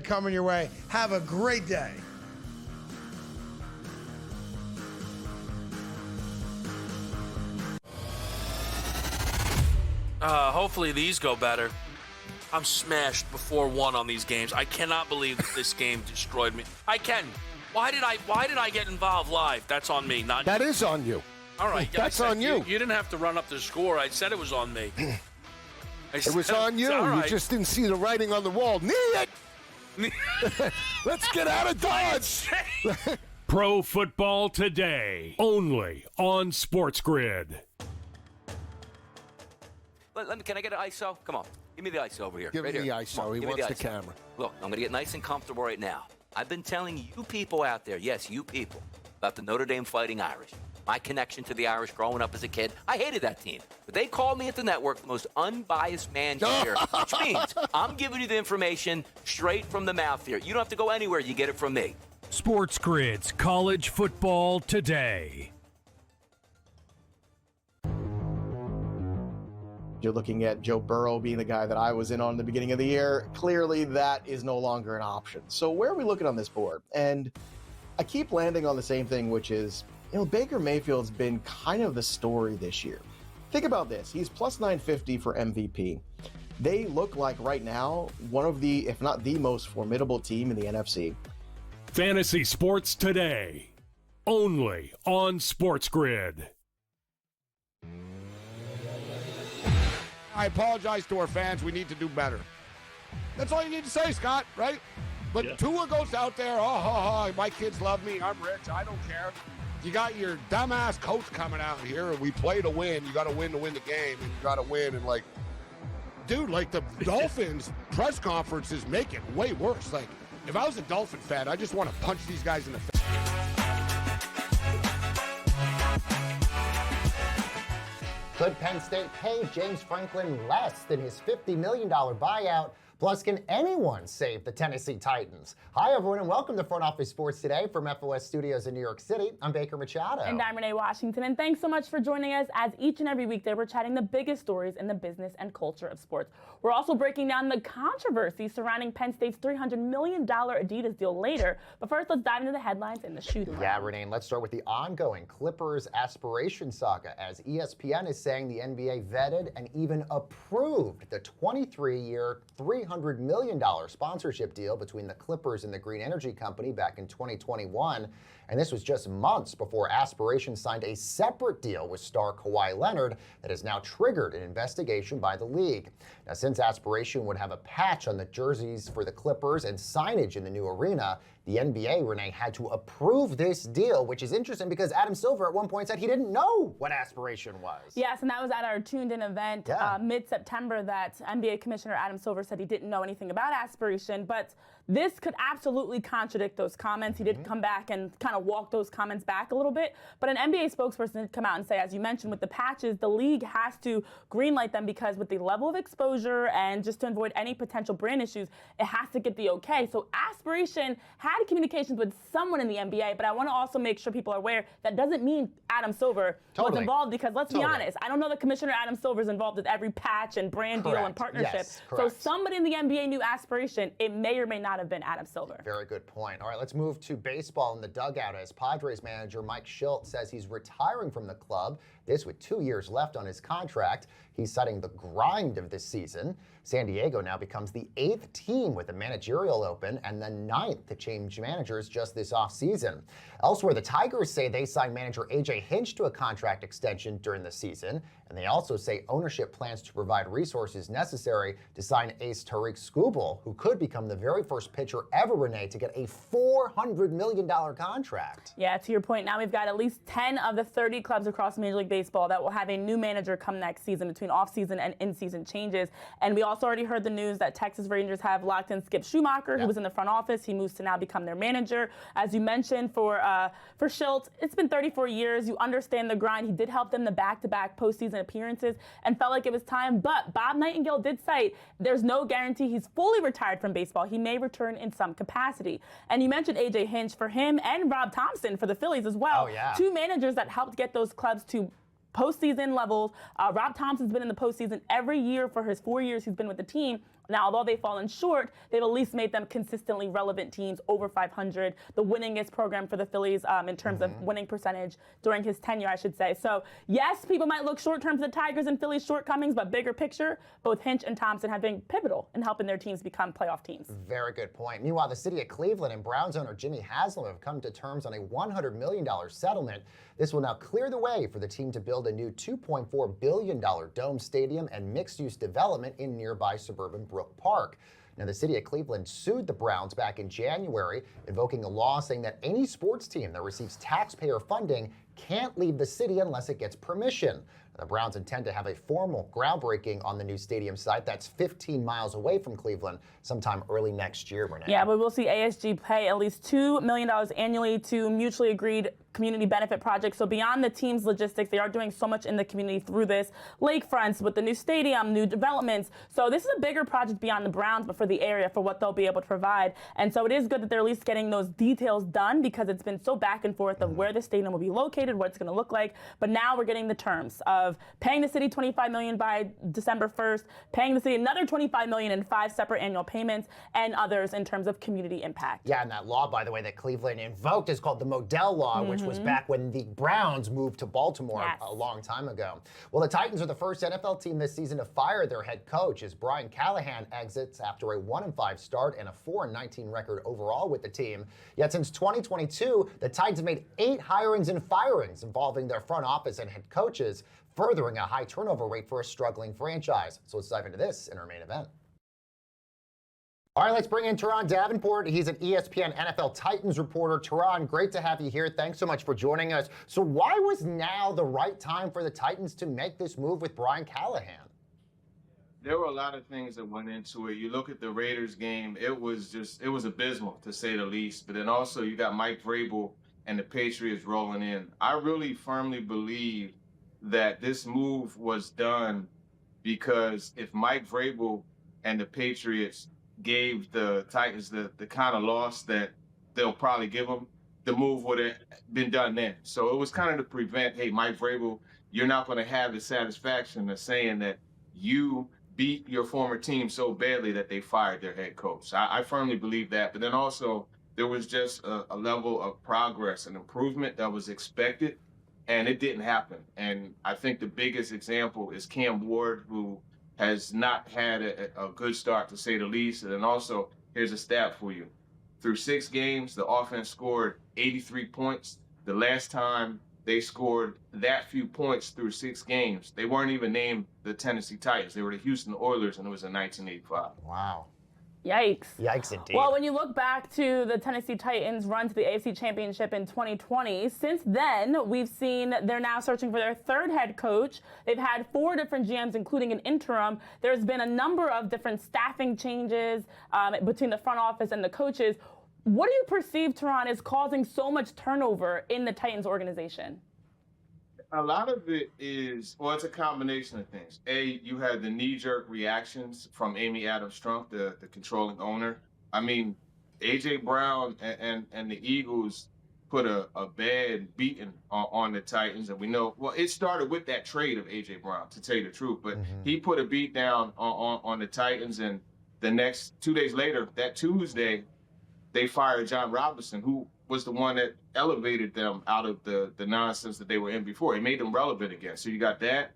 Coming your way. Have a great day. Hopefully these go better. I'm smashed before 1 on these games. I cannot believe that this game destroyed me. I can. Why did I get involved live? That's on me, not That you. is on you. All right. That's on you. You didn't have to run up the score. I said it was on me. It was on you. All right. You just didn't see the writing on the wall. Knee it! Let's get out of Dodge! Pro Football Today, only on SportsGrid. Can I get an ISO? Come on. Give me the ISO over here. Give me the ISO. He wants the camera. Look, I'm going to get nice and comfortable right now. I've been telling you people out there, yes, you people, about the Notre Dame Fighting Irish. My connection to the Irish growing up as a kid. I hated that team. But they called me at the network the most unbiased man here, which means I'm giving you the information straight from the mouth here. You don't have to go anywhere. You get it from me. SportsGrid's College Football Today. You're looking at Joe Burrow being the guy that I was in on the beginning of the year. Clearly, that is no longer an option. So where are we looking on this board? And I keep landing on the same thing, which is, Baker Mayfield's been kind of the story this year. Think about this. He's plus 950 for MVP. They look like right now one of the, if not the most formidable team in the NFC. Fantasy Sports Today, only on SportsGrid. I apologize to our fans. We need to do better. That's all you need to say, Scott, right? But Tua goes out there, my kids love me. I'm rich. I don't care. You got your dumbass coach coming out here, and we play to win. You got to win the game, and you got to win. And, dude, the Dolphins press conferences make it way worse. If I was a Dolphin fan, I just want to punch these guys in the face. Could Penn State pay James Franklin less than his $50 million buyout? Plus, can anyone save the Tennessee Titans? Hi, everyone, and welcome to Front Office Sports Today from FOS Studios in New York City. I'm Baker Machado. And I'm Renee Washington, and thanks so much for joining us as each and every weekday we're chatting the biggest stories in the business and culture of sports. We're also breaking down the controversy surrounding Penn State's $300 million Adidas deal later. But first, let's dive into the headlines in the shoot. Yeah, Renee, and let's start with the ongoing Clippers aspiration saga, as ESPN is saying the NBA vetted and even approved the 23-year, $300 million sponsorship deal between the Clippers and the Green Energy Company back in 2021. And this was just months before Aspiration signed a separate deal with star Kawhi Leonard that has now triggered an investigation by the league. Now, since Aspiration would have a patch on the jerseys for the Clippers and signage in the new arena, the NBA, Renee, had to approve this deal, which is interesting because Adam Silver at one point said he didn't know what Aspiration was. Yes, and that was at our tuned-in event mid-September that NBA Commissioner Adam Silver said he didn't know anything about Aspiration, but this could absolutely contradict those comments. He did come back and kind of walk those comments back a little bit, but an NBA spokesperson did come out and say, as you mentioned, with the patches, the league has to greenlight them because with the level of exposure and just to avoid any potential brand issues, it has to get the okay. So Aspiration had communications with someone in the NBA, but I want to also make sure people are aware that doesn't mean Adam Silver was involved, because let's be honest, I don't know that Commissioner Adam Silver is involved with every patch and brand deal and partnership. Yes, so somebody in the NBA knew Aspiration. It may or may not have been Adam Silver. Very good point. All right, let's move to baseball in the dugout, as Padres manager Mike Shildt says he's retiring from the club. This with 2 years left on his contract. He's citing the grind of this season. San Diego now becomes the 8th team with a managerial open and the 9th to change managers just this offseason. Elsewhere, the Tigers say they signed manager A.J. Hinch to a contract extension during the season, and they also say ownership plans to provide resources necessary to sign ace Tariq Skubal, who could become the very first pitcher ever, Renee, to get a $400 million contract. Yeah, to your point, now we've got at least 10 of the 30 clubs across Major League Baseball that will have a new manager come next season between off-season and in-season changes. And we also already heard the news that Texas Rangers have locked in Skip Schumacher, who was in the front office. He moves to now become their manager. As you mentioned, for Shildt, it's been 34 years. You understand the grind. He did help them the back-to-back postseason appearances and felt like it was time. But Bob Nightingale did cite there's no guarantee he's fully retired from baseball. He may return in some capacity. And you mentioned A.J. Hinch. For him and Rob Thompson for the Phillies as well. Two managers that helped get those clubs to postseason levels. Rob Thompson's been in the postseason every year for his 4 years he's been with the team. Now, although they've fallen short, they've at least made them consistently relevant teams over 500, the winningest program for the Phillies in terms of winning percentage during his tenure, I should say. So, yes, people might look short-term to the Tigers and Phillies' shortcomings, but bigger picture, both Hinch and Thompson have been pivotal in helping their teams become playoff teams. Very good point. Meanwhile, the city of Cleveland and Browns owner Jimmy Haslam have come to terms on a $100 million settlement. This will now clear the way for the team to build a new $2.4 billion dome stadium and mixed-use development in nearby suburban Brook Park. Now, the city of Cleveland sued the Browns back in January, invoking a law saying that any sports team that receives taxpayer funding can't leave the city unless it gets permission. The Browns intend to have a formal groundbreaking on the new stadium site that's 15 miles away from Cleveland sometime early next year, Renee. Yeah, but we'll see ASG pay at least $2 million annually to mutually agreed community benefit projects. So beyond the team's logistics, they are doing so much in the community through this. Lakefronts with the new stadium, new developments. So this is a bigger project beyond the Browns, but for the area, for what they'll be able to provide. And so it is good that they're at least getting those details done, because it's been so back and forth of where the stadium will be located, what it's going to look like. But now we're getting the terms of paying the city $25 million by December 1st, paying the city another $25 million in 5 separate annual payments, and others in terms of community impact. Yeah, and that law, by the way, that Cleveland invoked is called the Modell Law, which was back when the Browns moved to Baltimore a long time ago. Well, the Titans are the first NFL team this season to fire their head coach as Brian Callahan exits after a 1-5 start and a 4-19 record overall with the team. Yet since 2022, the Titans have made 8 hirings and firings involving their front office and head coaches, furthering a high turnover rate for a struggling franchise. So let's dive into this in our main event. All right, let's bring in Teron Davenport. He's an ESPN NFL Titans reporter. Teron, great to have you here. Thanks so much for joining us. So why was now the right time for the Titans to make this move with Brian Callahan? There were a lot of things that went into it. You look at the Raiders game, it was abysmal, to say the least. But then also you got Mike Vrabel and the Patriots rolling in. I really firmly believe that this move was done because if Mike Vrabel and the Patriots gave the Titans the kind of loss that they'll probably give them, the move would have been done then. So it was kind of to prevent, hey, Mike Vrabel, you're not going to have the satisfaction of saying that you beat your former team so badly that they fired their head coach. I firmly believe that. But then also there was just a level of progress and improvement that was expected, and it didn't happen. And I think the biggest example is Cam Ward, who has not had a good start, to say the least. And then also, here's a stat for you. Through 6 games, the offense scored 83 points. The last time they scored that few points through 6 games, they weren't even named the Tennessee Titans. They were the Houston Oilers, and it was in 1985. Wow. Yikes. Yikes indeed. Well, when you look back to the Tennessee Titans' run to the AFC Championship in 2020, since then, we've seen they're now searching for their 3rd head coach. They've had 4 different GMs, including an interim. There's been a number of different staffing changes between the front office and the coaches. What do you perceive, Teron, is causing so much turnover in the Titans organization? A lot of it is, well, it's a combination of things. A, you had the knee-jerk reactions from Amy Adams Strunk, the controlling owner. I mean, A.J. Brown and the Eagles put a bad beating on the Titans. And we know, well, it started with that trade of A.J. Brown, to tell you the truth. But he put a beat down on the Titans. And the next 2 days later, that Tuesday, they fired John Robinson, who was the one that elevated them out of the nonsense that they were in before. It made them relevant again. So you got that.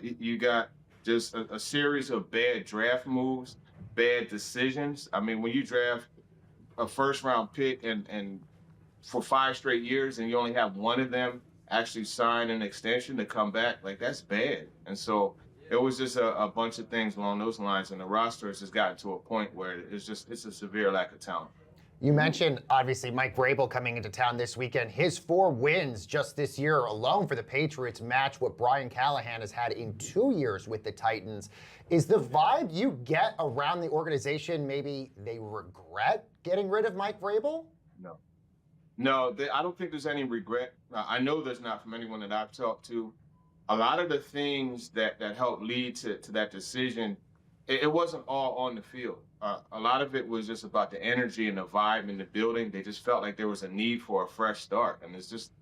You got just a series of bad draft moves, bad decisions. I mean, when you draft a first-round pick and for 5 straight years and you only have one of them actually sign an extension to come back, like, that's bad. And so it was just a bunch of things along those lines, and the roster has just gotten to a point where it's a severe lack of talent. You mentioned, obviously, Mike Vrabel coming into town this weekend. His 4 wins just this year alone for the Patriots match what Brian Callahan has had in 2 years with the Titans. Is the vibe you get around the organization maybe they regret getting rid of Mike Vrabel? No, I don't think there's any regret. I know there's not from anyone that I've talked to. A lot of the things that helped lead to that decision, it wasn't all on the field. A lot of it was just about the energy and the vibe in the building. They just felt like there was a need for a fresh start. And it's just,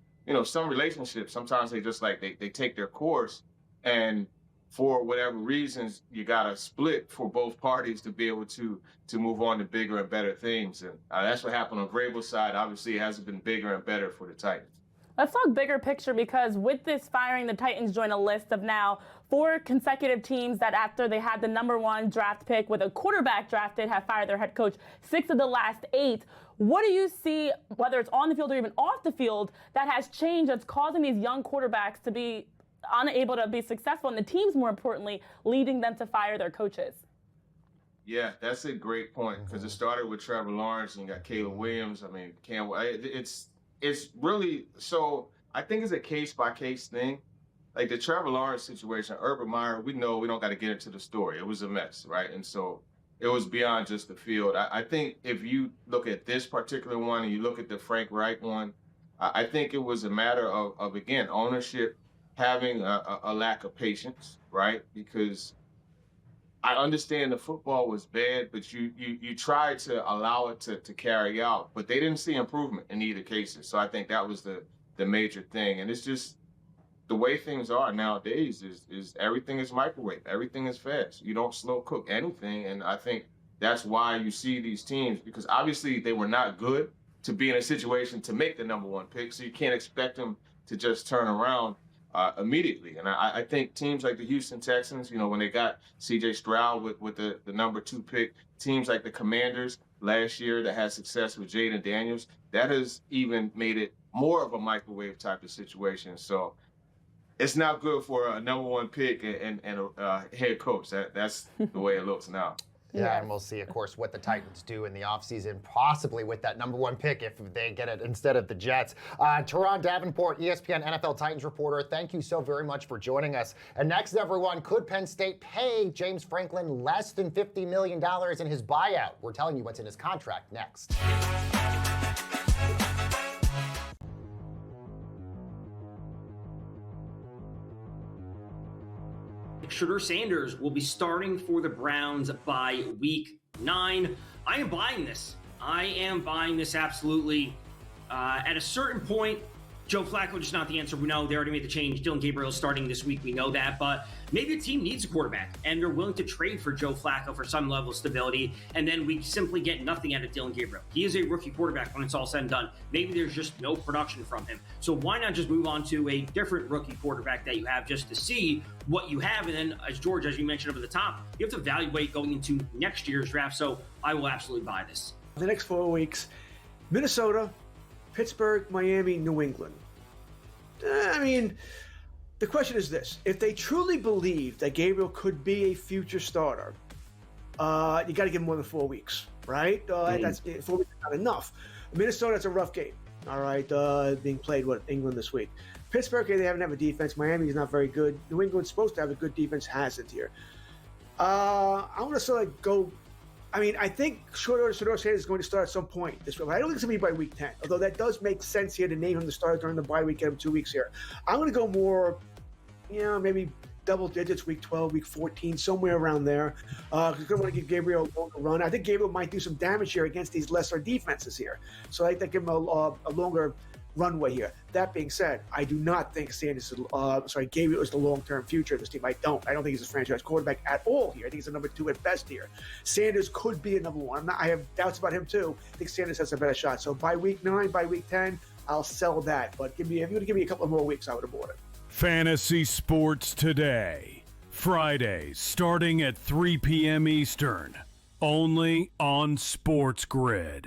some relationships, sometimes they just they take their course, and for whatever reasons, you got to split for both parties to be able to move on to bigger and better things. And that's what happened on Vrabel's side. Obviously, it hasn't been bigger and better for the Titans. Let's talk bigger picture, because with this firing, the Titans join a list of now 4 consecutive teams that after they had the #1 draft pick with a quarterback drafted have fired their head coach. 6 of the last 8. What do you see, whether it's on the field or even off the field, that has changed that's causing these young quarterbacks to be unable to be successful, and the teams, more importantly, leading them to fire their coaches? Yeah, that's a great point, because it started with Trevor Lawrence and you got Caleb Williams. I mean, it's really, so I think it's a case-by-case thing. Like the Trevor Lawrence situation, Urban Meyer, we know we don't got to get into the story. It was a mess, right? And so it was beyond just the field. I think if you look at this particular one and you look at the Frank Reich one, I think it was a matter of again, ownership having a lack of patience, right? Because I understand the football was bad, but you tried to allow it to carry out, but they didn't see improvement in either cases. So I think that was the major thing. And it's just the way things are nowadays is everything is microwave. Everything is fast. You don't slow cook anything. And I think that's why you see these teams, because obviously they were not good to be in a situation to make the #1 pick. So you can't expect them to just turn around immediately. And I think teams like the Houston Texans, when they got C.J. Stroud with the #2 pick, teams like the Commanders last year that had success with Jaden Daniels, that has even made it more of a microwave type of situation. So it's not good for a #1 pick and a head coach. That's the way it looks now. Yeah, and we'll see, of course, what the Titans do in the offseason, possibly with that #1 pick if they get it instead of the Jets. Teron Davenport, ESPN NFL Titans reporter, thank you so very much for joining us. And next, everyone, could Penn State pay James Franklin less than $50 million in his buyout? We're telling you what's in his contract next. Shedeur Sanders will be starting for the Browns by week 9. I am buying this. Absolutely. At a certain point, Joe Flacco just not the answer. We know they already made the change. Dylan Gabriel is starting this week. We know that. But maybe a team needs a quarterback, and they're willing to trade for Joe Flacco for some level of stability, and then we simply get nothing out of Dylan Gabriel. He is a rookie quarterback when it's all said and done. Maybe there's just no production from him. So why not just move on to a different rookie quarterback that you have just to see what you have? And then, as you mentioned over the top, you have to evaluate going into next year's draft. So I will absolutely buy this. The next 4 weeks, Minnesota, Pittsburgh, Miami, New England. I mean, the question is this. If they truly believe that Gabriel could be a future starter, you got to give him more than 4 weeks, right? That's 4 weeks is not enough. Minnesota, that's a rough game, all right, being played with England this week. Pittsburgh, they haven't have a defense. Miami is not very good. New England's supposed to have a good defense, hasn't here. I want to sort of go. I mean, I think Shedeur Sanders is going to start at some point this week. I don't think it's going to be by week 10, although that does make sense here to name him the starter during the bye week, get him 2 weeks here. I'm going to go more, maybe double digits, week 12, week 14, somewhere around there. Because I want to give Gabriel a longer run. I think Gabriel might do some damage here against these lesser defenses here. So I think give him a longer runway here. That being said, I do not think Gabriel is the long-term future of this team. I don't think he's a franchise quarterback at all here. I think he's a #2 at best here. Sanders could be a #1. I have doubts about him too. I think Sanders has a better shot. So by week 9, by week 10, I'll sell that. But if you were to give me a couple more weeks, I would have bought it. Fantasy Sports Today. Fridays starting at 3 p.m. Eastern. Only on SportsGrid.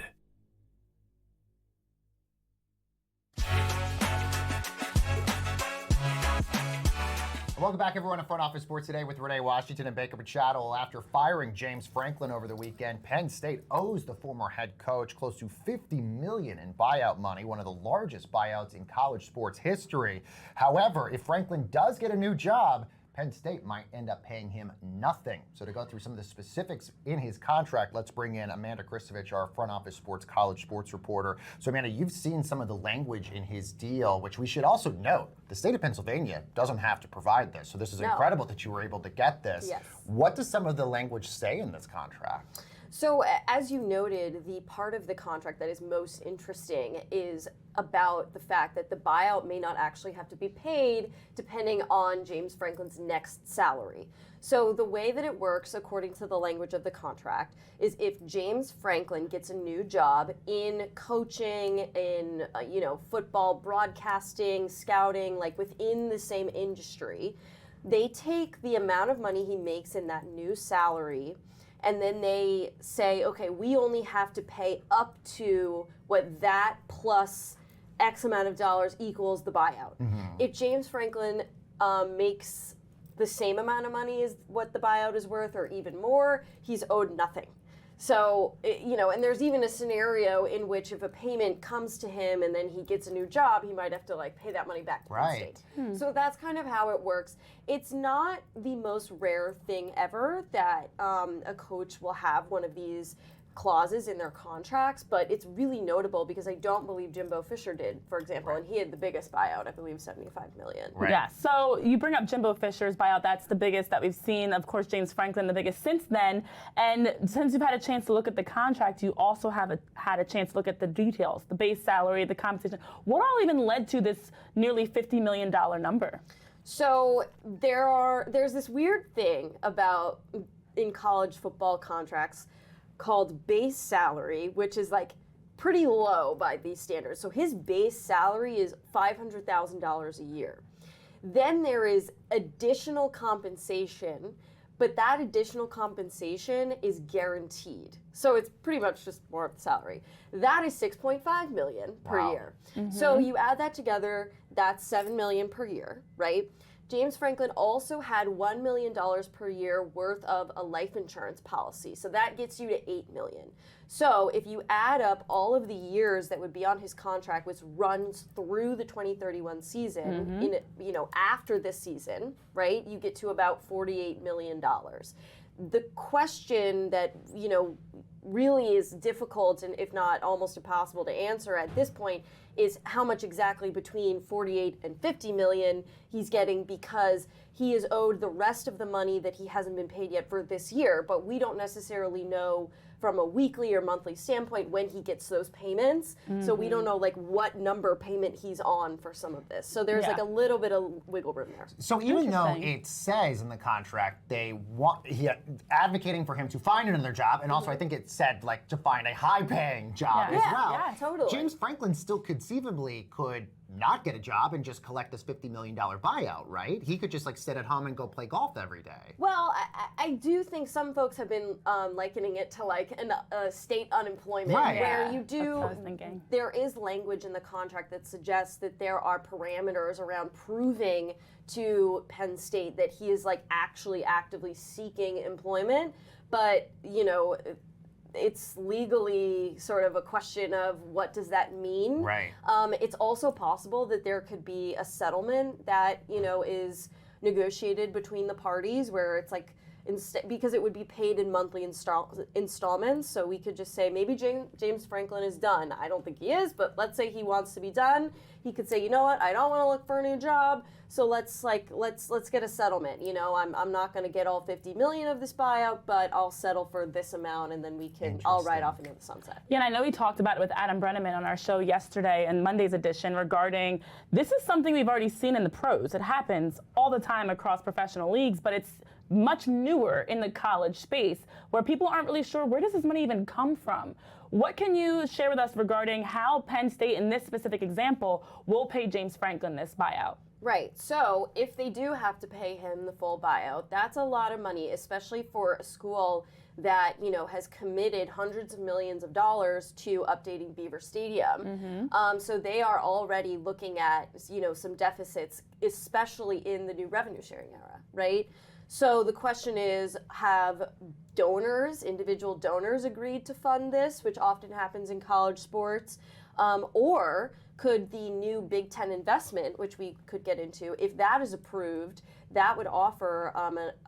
Welcome back, everyone, to Front Office Sports Today with Renee Washington and Baker Machado. After firing James Franklin over the weekend, Penn State owes the former head coach close to $50 million in buyout money, one of the largest buyouts in college sports history. However, if Franklin does get a new job, Penn State might end up paying him nothing. So to go through some of the specifics in his contract, let's bring in Amanda Kristovich, our Front Office Sports college sports reporter. So Amanda, you've seen some of the language in his deal, which we should also note. The state of Pennsylvania doesn't have to provide this. So this is incredible that you were able to get this. Yes. What does some of the language say in this contract? So as you noted, the part of the contract that is most interesting is about the fact that the buyout may not actually have to be paid depending on James Franklin's next salary. So the way that it works, according to the language of the contract, is if James Franklin gets a new job in coaching, in football broadcasting, scouting, like within the same industry, they take the amount of money he makes in that new salary, and then they say, okay, we only have to pay up to what that plus X amount of dollars equals the buyout. If James Franklin makes the same amount of money as what the buyout is worth or even more, he's owed nothing. So, and there's even a scenario in which if a payment comes to him and then he gets a new job, he might have to pay that money back to the state. So that's kind of how it works. It's not the most rare thing ever that a coach will have one of these clauses in their contracts, but it's really notable because I don't believe Jimbo Fisher did, for example, and he had the biggest buyout, I believe $75 million. Yeah, so you bring up Jimbo Fisher's buyout, that's the biggest that we've seen. Of course, James Franklin, the biggest since then. And since you've had a chance to look at the contract, you also have had a chance to look at the details, the base salary, the compensation. What all even led to this nearly $50 million number? So there's this weird thing about in college football contracts called base salary, which is pretty low by these standards. So his base salary is $500,000 a year. Then there is additional compensation, but that additional compensation is guaranteed. So it's pretty much just more of the salary. That is $6.5 million per year. So you add that together, that's $7 million per year, right? James Franklin also had $1 million per year worth of a life insurance policy. So that gets you to $8 million. So if you add up all of the years that would be on his contract, which runs through the 2031 season, after this season, right, you get to about $48 million. The question that, really is difficult and if not almost impossible to answer at this point is how much exactly between 48 and 50 million he's getting, because he is owed the rest of the money that he hasn't been paid yet for this year, but we don't necessarily know from a weekly or monthly standpoint when he gets those payments. So we don't know what number payment he's on for some of this. So there's a little bit of wiggle room there. So even though it says in the contract he advocating for him to find another job, and also I think it said to find a high-paying job as well. Yeah, totally. James Franklin still conceivably could not get a job and just collect this $50 million buyout, right? He could just sit at home and go play golf every day. Well, I do think some folks have been likening it to a state unemployment, where you do. That's what I was thinking. There is language in the contract that suggests that there are parameters around proving to Penn State that he is actually actively seeking employment, but it's legally sort of a question of what does that mean. Right. It's also possible that there could be a settlement that is negotiated between the parties where it's because it would be paid in monthly installments. So we could just say maybe James Franklin is done. I don't think he is, but let's say he wants to be done. He could say, you know what, I don't want to look for a new job. So let's get a settlement. I'm not going to get all 50 million of this buyout, but I'll settle for this amount, and then I'll ride off into the sunset. Yeah, and I know we talked about it with Adam Brenneman on our show yesterday and Monday's edition regarding this is something we've already seen in the pros. It happens all the time across professional leagues, but it's much newer in the college space where people aren't really sure where does this money even come from. What can you share with us regarding how Penn State, in this specific example, will pay James Franklin this buyout? Right. So if they do have to pay him the full buyout, that's a lot of money, especially for a school that has committed hundreds of millions of dollars to updating Beaver Stadium. So they are already looking at some deficits, especially in the new revenue sharing era, right? So the question is, have individual donors agreed to fund this, which often happens in college sports, or could the new Big Ten investment, which we could get into, if that is approved, that would offer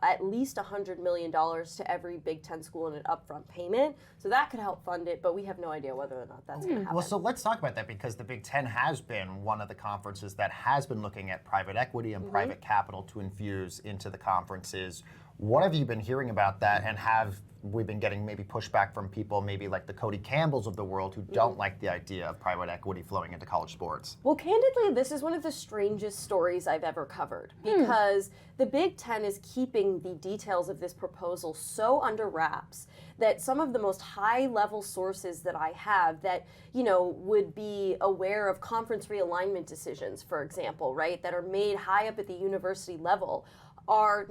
at least $100 million to every Big Ten school in an upfront payment. So that could help fund it, but we have no idea whether or not that's going to happen. Well, so let's talk about that, because the Big Ten has been one of the conferences that has been looking at private equity and private capital to infuse into the conferences. What have you been hearing about that, and have we've been getting maybe pushback from people, maybe like the Cody Campbells of the world, who don't like the idea of private equity flowing into college sports. Well, candidly, this is one of the strangest stories I've ever covered because the Big Ten is keeping the details of this proposal so under wraps that some of the most high-level sources that I have that, would be aware of conference realignment decisions, for example, right, that are made high up at the university level are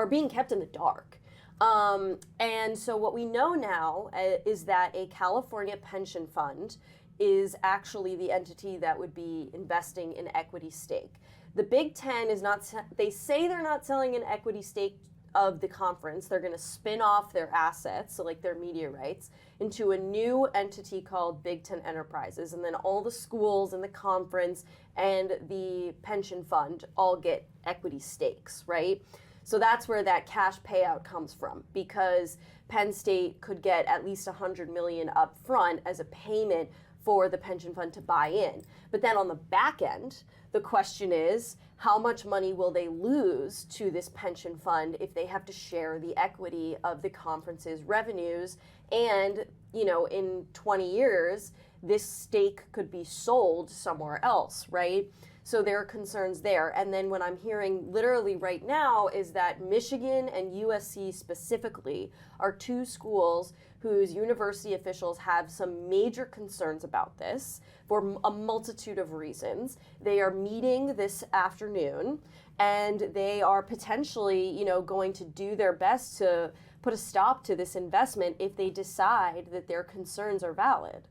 being kept in the dark. And so what we know now is that a California pension fund is actually the entity that would be investing in equity stake. The Big Ten is not, they say they're not selling an equity stake of the conference. They're going to spin off their assets, so like their media rights, into a new entity called Big Ten Enterprises. And then all the schools in the conference and the pension fund all get equity stakes, right? So that's where that cash payout comes from, because Penn State could get at least $100 million up front as a payment for the pension fund to buy in. But then on the back end, the question is, how much money will they lose to this pension fund if they have to share the equity of the conference's revenues? And, in 20 years, this stake could be sold somewhere else, right? So there are concerns there. And then what I'm hearing literally right now is that Michigan and USC specifically are two schools whose university officials have some major concerns about this for a multitude of reasons. They are meeting this afternoon, and they are potentially, going to do their best to put a stop to this investment if they decide that their concerns are valid.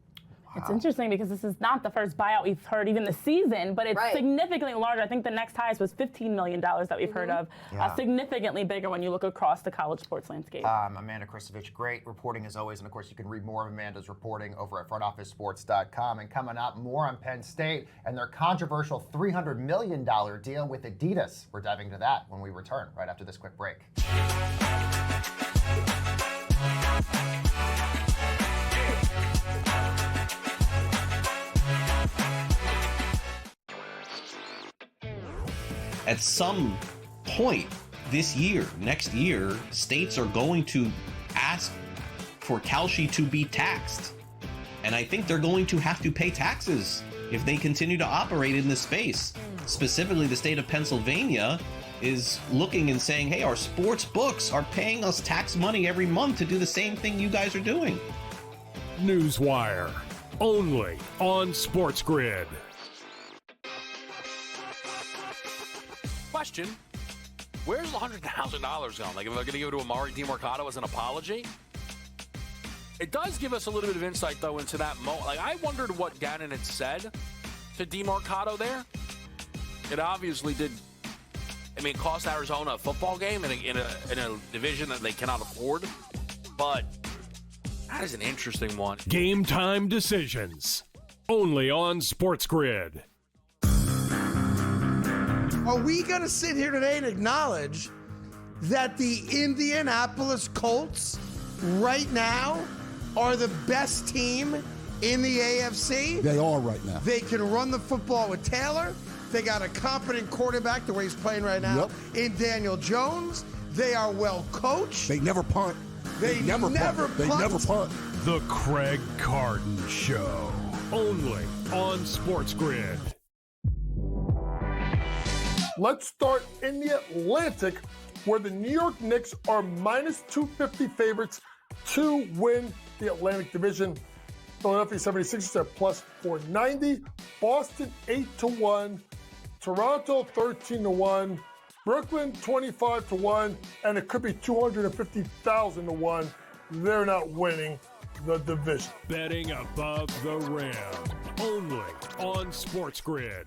It's interesting because this is not the first buyout we've heard even this season, but it's significantly larger. I think the next highest was $15 million that we've heard of. Significantly bigger when you look across the college sports landscape. Amanda Kristovich, great reporting as always. And of course, you can read more of Amanda's reporting over at frontofficesports.com. And coming up, more on Penn State and their controversial $300 million deal with Adidas. We're diving into that when we return right after this quick break. At some point this year, next year, states are going to ask for Kalshi to be taxed. And I think they're going to have to pay taxes if they continue to operate in this space. Specifically, the state of Pennsylvania is looking and saying, hey, our sports books are paying us tax money every month to do the same thing you guys are doing. Newswire, only on SportsGrid. Question, where's the $100,000 going? Like, if I'm going to give it to Amari DiMarcado as an apology? It does give us a little bit of insight, though, into that moment. Like, I wondered what Gannon had said to DiMarcado there. It obviously did, cost Arizona a football game in a division that they cannot afford. But that is an interesting one. Game time decisions, only on SportsGrid. Are we going to sit here today and acknowledge that the Indianapolis Colts right now are the best team in the AFC? They are right now. They can run the football with Taylor. They got a competent quarterback, the way he's playing right now, in Daniel Jones. They are well coached. They never punt. They never punt. They never punt. The Craig Carton Show, only on SportsGrid. Let's start in the Atlantic, where the New York Knicks are minus 250 favorites to win the Atlantic Division. Philadelphia 76ers are plus 490, Boston 8-1, Toronto 13-1, Brooklyn 25-1, and it could be 250,000-1. They're not winning the division. Betting above the rim, only on SportsGrid.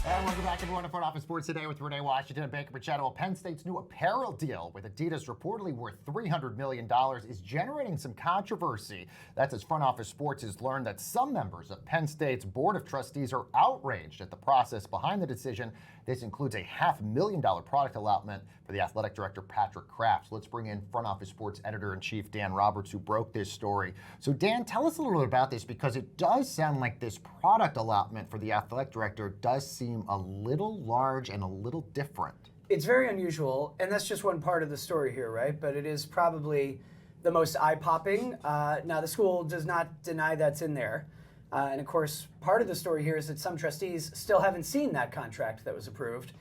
And welcome back, everyone, to Front Office Sports Today with Renee Washington and Baker Machado. Well, Penn State's new apparel deal with Adidas, reportedly worth $300 million, is generating some controversy. That's as Front Office Sports has learned that some members of Penn State's Board of Trustees are outraged at the process behind the decision. This includes a $500,000 product allotment for the athletic director, Patrick Kraft. So let's bring in Front Office Sports editor-in-chief Dan Roberts, who broke this story. So Dan, tell us a little bit about this, because it does sound like this product allotment for the athletic director does seem a little large and a little different. It's very unusual, and that's just one part of the story here, right? But it is probably the most eye-popping. Now, the school does not deny that's in there. And of course, part of the story here is that some trustees still haven't seen that contract that was approved.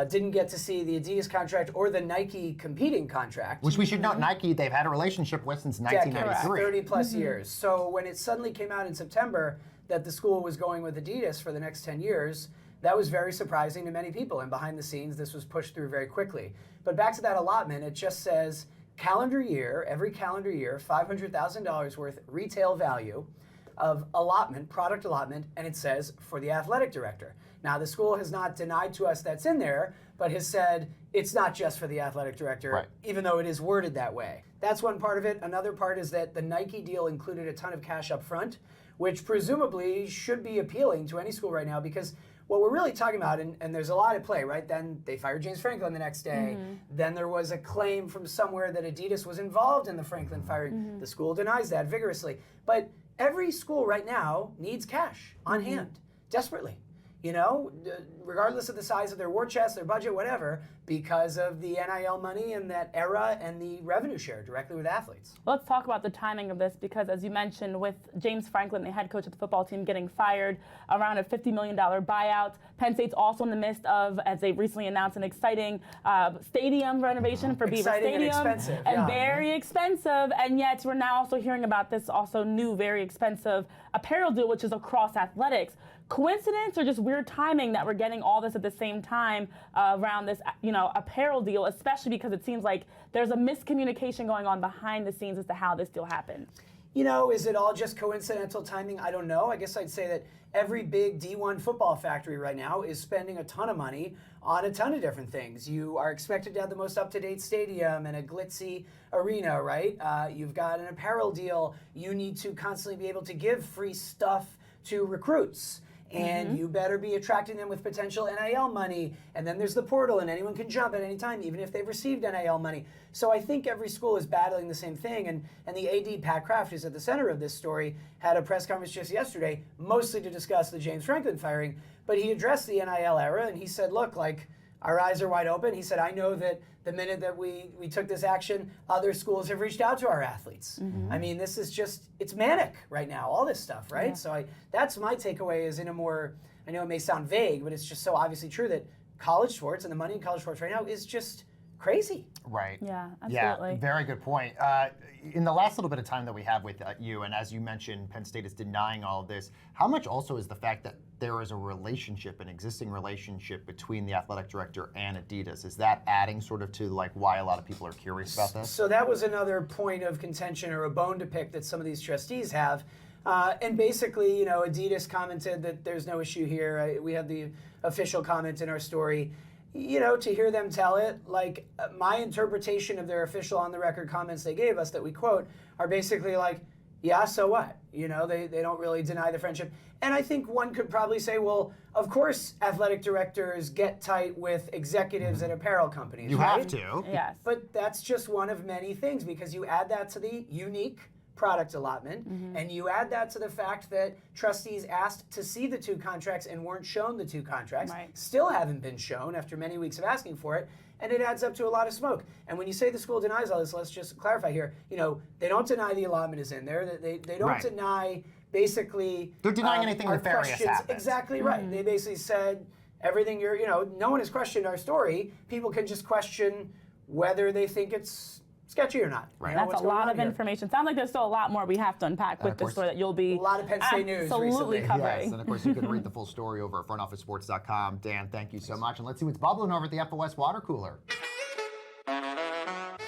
Didn't get to see the Adidas contract or the Nike competing contract. Which we should note, Nike, they've had a relationship with since 1993. 30 plus years. So when it suddenly came out in September that the school was going with Adidas for the next 10 years, that was very surprising to many people. And behind the scenes, this was pushed through very quickly. But back to that allotment, it just says calendar year, every calendar year, $500,000 worth retail value of allotment, product allotment, and it says for the athletic director. Now, the school has not denied to us that's in there, but has said it's not just for the athletic director, even though it is worded that way. That's one part of it. Another part is that the Nike deal included a ton of cash up front, which presumably should be appealing to any school right now, because what we're really talking about, and there's a lot at play, right? Then they fired James Franklin the next day. Then there was a claim from somewhere that Adidas was involved in the Franklin firing. The school denies that vigorously. But every school right now needs cash on hand, desperately. You know, regardless of the size of their war chest, their budget, whatever, because of the NIL money and that era and the revenue share directly with athletes. Let's talk about the timing of this, because as you mentioned, with James Franklin, the head coach of the football team, getting fired around a $50 million buyout, Penn State's also in the midst of, as they recently announced, an exciting stadium renovation for Beaver Stadium. And expensive. And very expensive, and yet we're now also hearing about this also new, very expensive apparel deal, which is across athletics. Coincidence or just weird timing that we're getting all this at the same time around this, apparel deal, especially because it seems like there's a miscommunication going on behind the scenes as to how this deal happened? You know, is it all just coincidental timing? I don't know. I guess I'd say that every big D1 football factory right now is spending a ton of money on a ton of different things. You are expected to have the most up-to-date stadium and a glitzy arena, right? You've got an apparel deal. You need to constantly be able to give free stuff to recruits. And you better be attracting them with potential NIL money. And then there's the portal, and anyone can jump at any time, even if they've received NIL money. So I think every school is battling the same thing. And the AD, Pat Kraft, who's at the center of this story, had a press conference just yesterday, mostly to discuss the James Franklin firing. But he addressed the NIL era, and he said, look, our eyes are wide open. He said, I know that the minute that we took this action, other schools have reached out to our athletes. I mean, this is just, it's manic right now, all this stuff, right? Yeah. So that's my takeaway is in a more, I know it may sound vague, but it's just so obviously true that college sports and the money in college sports right now is just crazy. Right. Yeah, absolutely. Yeah, very good point. In the last little bit of time that we have with you, and as you mentioned, Penn State is denying all of this, how much also is the fact that there is a relationship, an existing relationship between the athletic director and Adidas? Is that adding sort of to why a lot of people are curious about this? So that was another point of contention or a bone to pick that some of these trustees have. And basically, Adidas commented that there's no issue here. We have the official comment in our story. To hear them tell it, my interpretation of their official on-the-record comments they gave us that we quote are basically yeah, so what? They don't really deny the friendship. And I think one could probably say, well, of course athletic directors get tight with executives at apparel companies, You right? have to. Yes. But that's just one of many things, because you add that to the unique product allotment, and you add that to the fact that trustees asked to see the two contracts and weren't shown the two contracts, still haven't been shown after many weeks of asking for it, and it adds up to a lot of smoke. And when you say the school denies all this, let's just clarify here, they don't deny the allotment is in there, they don't deny basically they're denying anything our nefarious questions. happened. Exactly right. They basically said everything no one has questioned our story. People can just question whether they think it's sketchy or not. Right. That's a lot of information. Sounds like there's still a lot more we have to unpack with this story that you'll be a lot of Penn State news absolutely covering. Yes, and of course you can read the full story over at frontofficesports.com. Dan, thank you so much. And let's see what's bubbling over at the FOS water cooler.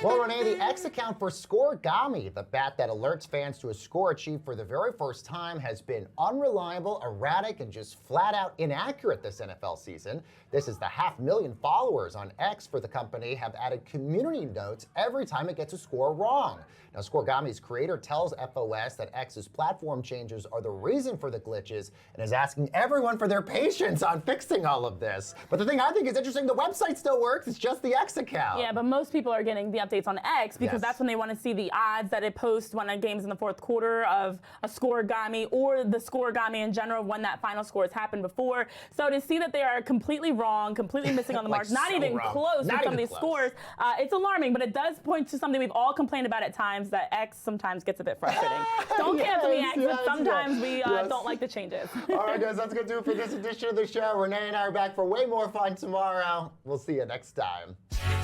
Well, Renee, the X account for Scoregami, the bat that alerts fans to a score achieved for the very first time, has been unreliable, erratic, and just flat out inaccurate this NFL season. This is the 500,000 followers on X for the company have added community notes every time it gets a score wrong. Now, Scoregami's creator tells FOS that X's platform changes are the reason for the glitches and is asking everyone for their patience on fixing all of this. But the thing I think is interesting, the website still works, it's just the X account. Yeah, but most people are getting the updates on X because that's when they want to see the odds that it posts when a game's in the fourth quarter of a scoregami or the scoregami in general when that final score has happened before. So to see that they are completely wrong, completely missing on the mark, not even close with some of these scores, it's alarming, but it does point to something we've all complained about at times, that X sometimes gets a bit frustrating. Don't cancel me, X, but sometimes we don't like the changes. All right, guys, that's going to do it for this edition of the show. Renee and I are back for way more fun tomorrow. We'll see you next time.